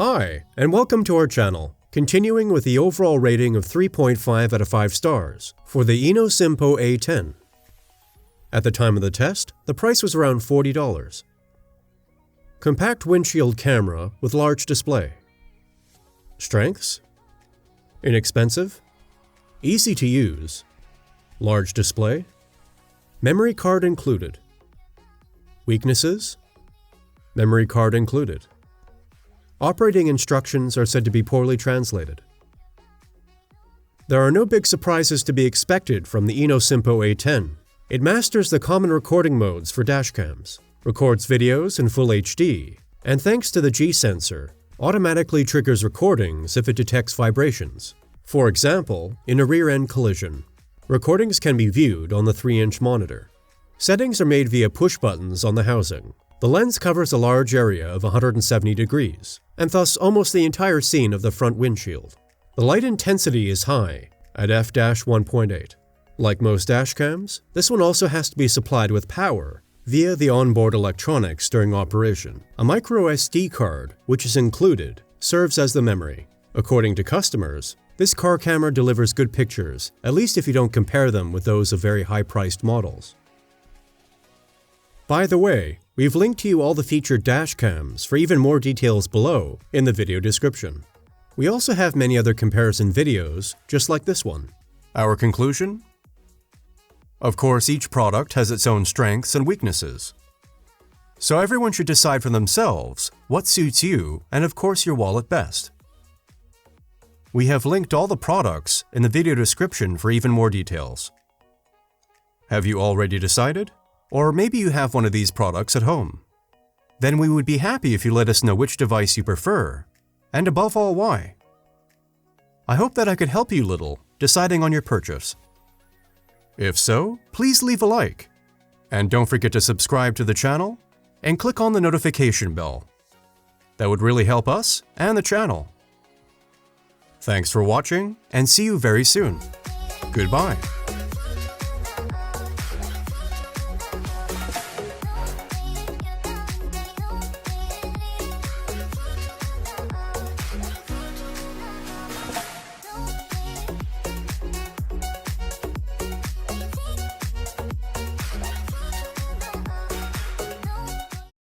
Hi, and welcome to our channel, continuing with the overall rating of 3.5 out of 5 stars for the Innosinpo A10. At the time of the test, the price was around $40. Compact windshield camera with large display. Strengths: inexpensive, easy to use, large display, memory card included. Weaknesses: memory card included. Operating instructions are said to be poorly translated. There are no big surprises to be expected from the Innosinpo A10. It masters the common recording modes for dashcams, records videos in full HD, and thanks to the G sensor, automatically triggers recordings if it detects vibrations. For example, in a rear-end collision, recordings can be viewed on the 3-inch monitor. Settings are made via push buttons on the housing. The lens covers a large area of 170 degrees, and thus almost the entire scene of the front windshield. The light intensity is high, at f-1.8. Like most dashcams, this one also has to be supplied with power via the onboard electronics during operation. A micro SD card, which is included, serves as the memory. According to customers, this car camera delivers good pictures, at least if you don't compare them with those of very high-priced models. By the way, we've linked to you all the featured dashcams for even more details below in the video description. We also have many other comparison videos, just like this one. Our conclusion? Of course, each product has its own strengths and weaknesses. So everyone should decide for themselves what suits you and of course your wallet best. We have linked all the products in the video description for even more details. Have you already decided? Or maybe you have one of these products at home. Then we would be happy if you let us know which device you prefer, and above all, why. I hope that I could help you a little deciding on your purchase. If so, please leave a like. And don't forget to subscribe to the channel and click on the notification bell. That would really help us and the channel. Thanks for watching, and see you very soon. Goodbye.